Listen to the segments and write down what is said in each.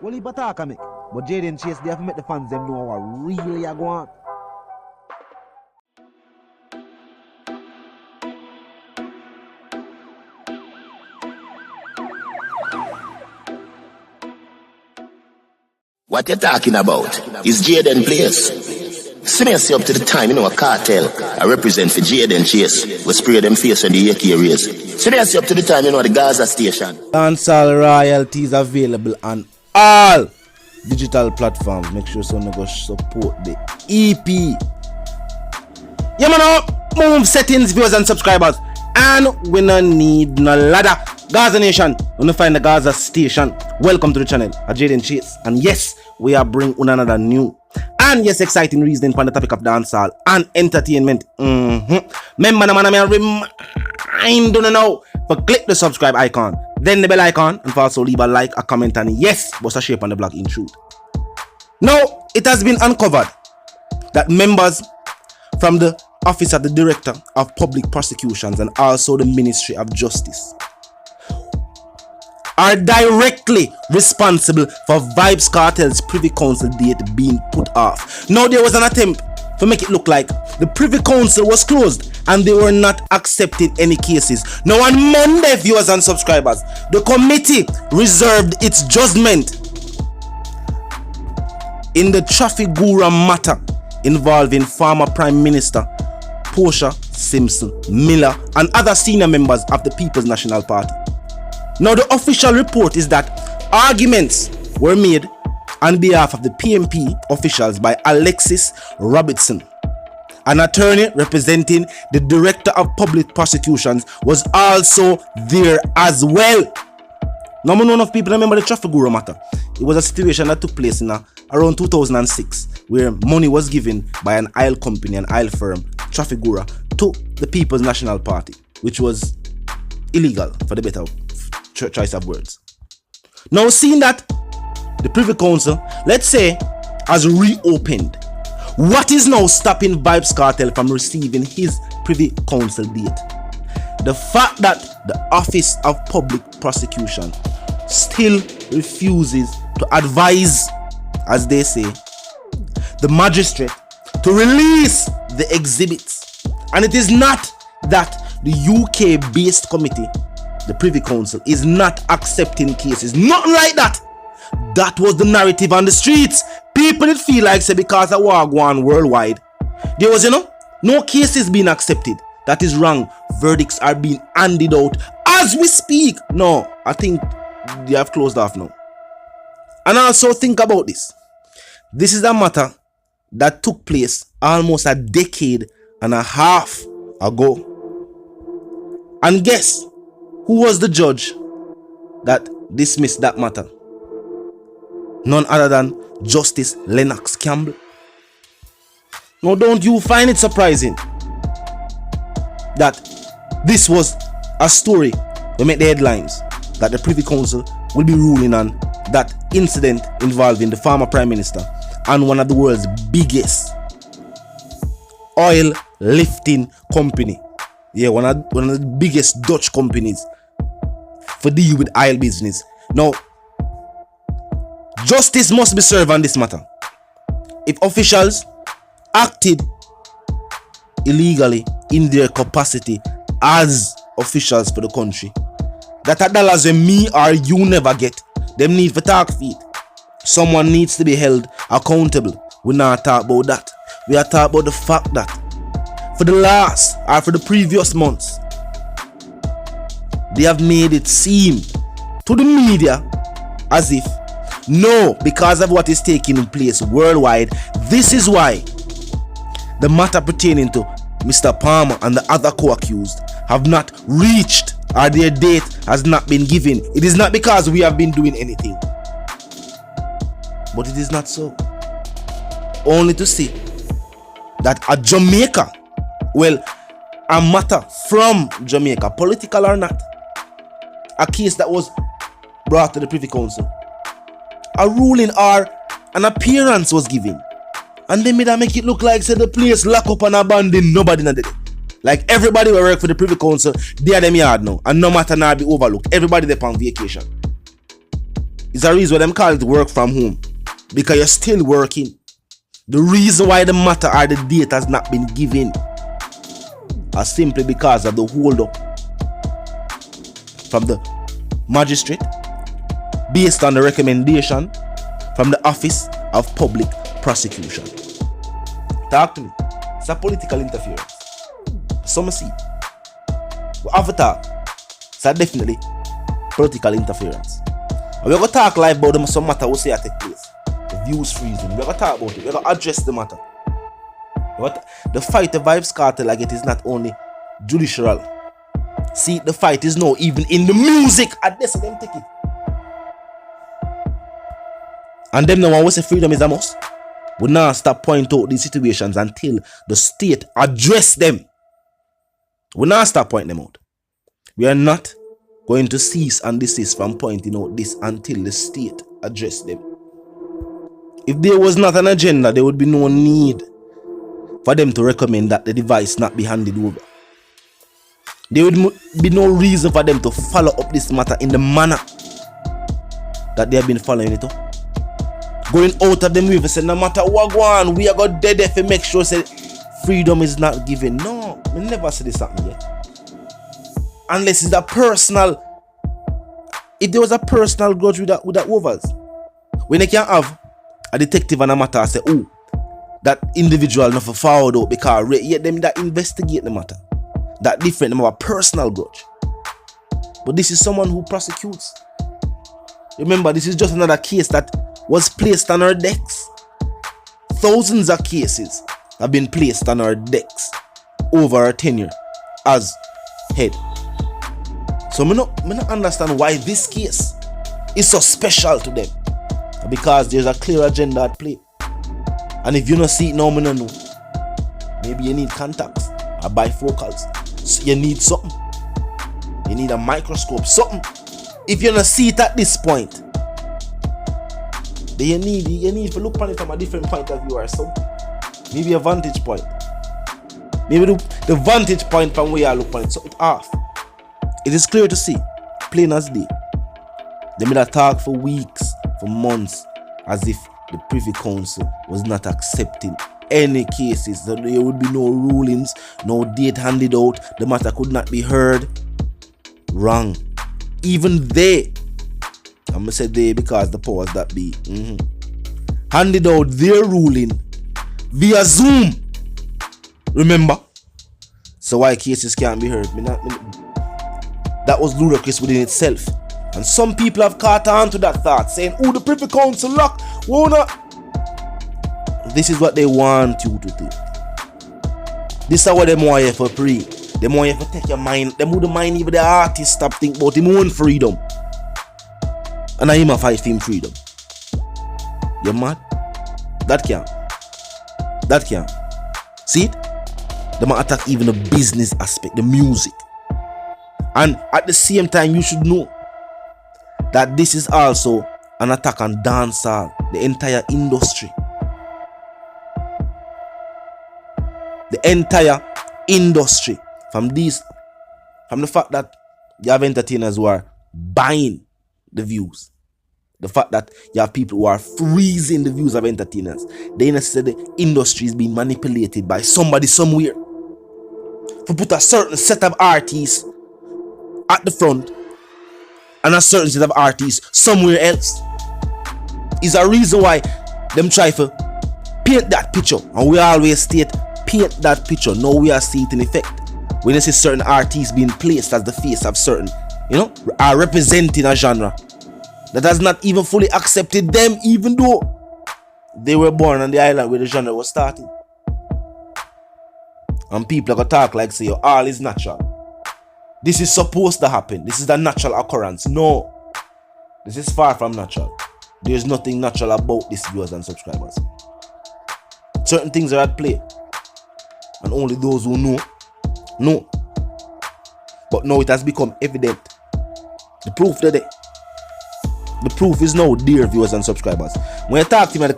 Well, he attack me. But Jayden Chase, they have to make the fans them know what really are going on. What you talking about is Jayden place. See me up to the time, a cartel. I represent for Jayden Chase. We spray them face on the AK rays. See me up to the time, the Gaza station. Dancehall royalties available on all digital platforms. Make sure so go support the EP. Yeah, man, move settings, viewers and subscribers. And we no need no ladder. Gaza Nation, when you find the Gaza station, welcome to the channel. I'm Jayden Chase. And yes, we are bringing another new and yes, exciting reasoning on the topic of dancehall and entertainment. Remember, I remind you now, but click the subscribe icon, then the bell icon, and also leave a like, a comment, and yes, bust a shape on the blog in truth. Now, it has been uncovered that members from the Office of the Director of Public Prosecutions and also the Ministry of Justice are directly responsible for Vybz Kartel's Privy Council date being put off. Now, there was an attempt to make it look like the Privy Council was closed and they were not accepting any cases. Now, on Monday, viewers and subscribers, the committee reserved its judgment in the Trafigura matter involving former Prime Minister Portia Simpson, Miller, and other senior members of the People's National Party. Now, the official report is that arguments were made on behalf of the PMP officials by Alexis Robertson. An attorney representing the Director of Public Prosecutions was also there as well. Now, not enough people remember the Trafigura matter. It was a situation that took place in around 2006 where money was given by an oil company, an oil firm, Trafigura, to the People's National Party, which was illegal for the better choice of words. Now, seeing that the Privy Council, let's say, has reopened, what is now stopping Vybz Kartel from receiving his Privy Council date? The fact that the Office of Public Prosecution still refuses to advise, as they say, the magistrate to release the exhibits. And it is not that the UK-based committee, the Privy Council, is not accepting cases. Nothing like that. That was the narrative on the streets. People did feel like, say, because of war going on worldwide, there was, no cases being accepted. That is wrong. Verdicts are being handed out as we speak. No, I think they have closed off now. And also think about this. This is a matter that took place almost a decade and a half ago. And guess who was the judge that dismissed that matter? None other than Justice Lennox Campbell. Now, don't you find it surprising that this was a story that made the headlines, that the Privy Council will be ruling on that incident involving the former Prime Minister and one of the world's biggest oil lifting company. Yeah, one of the biggest Dutch companies for deal with oil business. Now, justice must be served on this matter. If officials acted illegally in their capacity as officials for the country, that are dollars when me or you never get, them need for talk feet. Someone needs to be held accountable. We not talk about that. We are talking about the fact that for the last or for the previous months, they have made it seem to the media as if no, because of what is taking place worldwide, this is why the matter pertaining to Mr. Palmer and the other co-accused have not reached, or their date has not been given. It is not because we have been doing anything, but it is not so. Only to see that a Jamaica, well, a matter from Jamaica, political or not, a case that was brought to the Privy Council, a ruling or an appearance was given, and they made make it look like say the place lock up and abandoned, nobody not did it. Like everybody will work for the Privy Council, they are them yard now, and no matter now be overlooked. Everybody they on vacation. It's a reason why them call it work from home. Because you're still working. The reason why the matter or the date has not been given are simply because of the hold up from the magistrate based on the recommendation from the Office of Public Prosecution. Talk to me. It's a political interference. Some see. We have to talk. It's a definitely political interference. And we're going to talk live about some matter we say that take place. The views freezing. We're going to talk about it. We're going to address the matter. The fight the Vybz Kartel I get is not only judicial. See, the fight is now even in the music. And that's them take it. And them the one who say freedom is a must. We now stop pointing out these situations until the state address them. We now stop pointing them out. We are not going to cease and desist from pointing out this until the state address them. If there was not an agenda, there would be no need for them to recommend that the device not be handed over. There would be no reason for them to follow up this matter in the manner that they have been following it up. Going out of them way and say no matter what go on, we are going dead if we make sure say freedom is not given. No, we never say this happening yet. Unless it's a personal. If there was a personal grudge with that overs, when they can have a detective and a matter say, oh, that individual not for forward out because yet them that investigate the matter. That different, them have a personal grudge. But this is someone who prosecutes. Remember, this is just another case that was placed on our decks. Thousands of cases have been placed on our decks over our tenure as head. So I not understand why this case is so special to them. Because there's a clear agenda at play. And if you don't see it now, I don't know. Maybe you need contacts or bifocals. So you need something. You need a microscope, something. If you don't see it at this point, then you need to look on it from a different point of view or something. Maybe a vantage point. Maybe the vantage point from where you look on it, something off. It is clear to see, plain as day. They made a talk for weeks, for months, as if the Privy Council was not accepting any cases. So there would be no rulings, no date handed out, the matter could not be heard. Wrong. Even they, I'm going to say they because the powers that be, handed out their ruling via Zoom. Remember? So why cases can't be heard? That was ludicrous within itself. And some people have caught on to that thought, saying, oh, the Privy Council lock, won't not. This is what they want you to think. This is what they want you for free. They want you to take your mind. They would mind even the artist stop think about him own freedom. And I him a fight for him freedom. You mad? That can't. That can't. See it? They might attack even the business aspect, the music. And at the same time, you should know that this is also an attack on dancehall, the entire industry. The entire industry. From the fact that you have entertainers who are buying the views. The fact that you have people who are freezing the views of entertainers. The industry is being manipulated by somebody somewhere. To put a certain set of artists at the front and a certain set of artists somewhere else is a reason why them try to paint that picture. And we always state paint that picture. Now we are seeing it in effect. When you see certain artists being placed as the face of certain, are representing a genre that has not even fully accepted them, even though they were born on the island where the genre was starting. And people are gonna talk like say all is natural. This is supposed to happen. This is the natural occurrence. No. This is far from natural. There is nothing natural about this, viewers and subscribers. Certain things are at play. And only those who know. But now it has become evident. The proof today. The proof is now, dear viewers and subscribers. When you talk to me in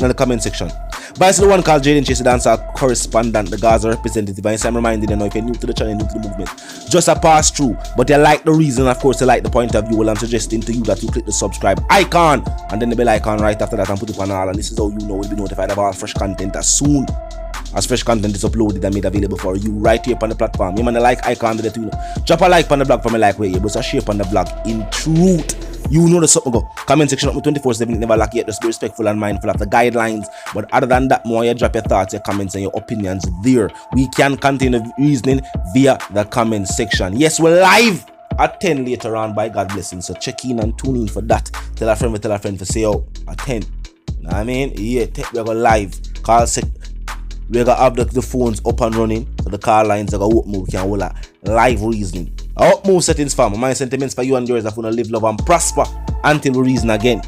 the comment section. But the one called Jayden Chase, the dancer correspondent, the Gaza representative, and I'm reminding you now, if you're new to the channel, new to the movement, just a pass through. But you like the reason, of course, you like the point of view. Well, I'm suggesting to you that you click the subscribe icon and then the bell icon right after that and put it on all. And this is how you know we'll be notified of all fresh content as soon as fresh content is uploaded and made available for you right here on the platform. You man the like icon there too. Drop a like on the blog for me like where you, but a share on the blog. In truth, you know the something go. Comment section up me 24/7, never lack yet. Just be respectful and mindful of the guidelines. But other than that, more you drop your thoughts, your comments, and your opinions there. We can continue reasoning via the comment section. Yes, we're live at 10 later on, by God blessing. So check in and tune in for that. Tell a friend for say out at 10. You know what I mean? Yeah, we're going live. Call we're gonna have the phones up and running, so the car lines are gonna open. We can hold a live reasoning. I hope move settings for my sentiments for you and yours. I wanna live, love, and prosper until we reason again.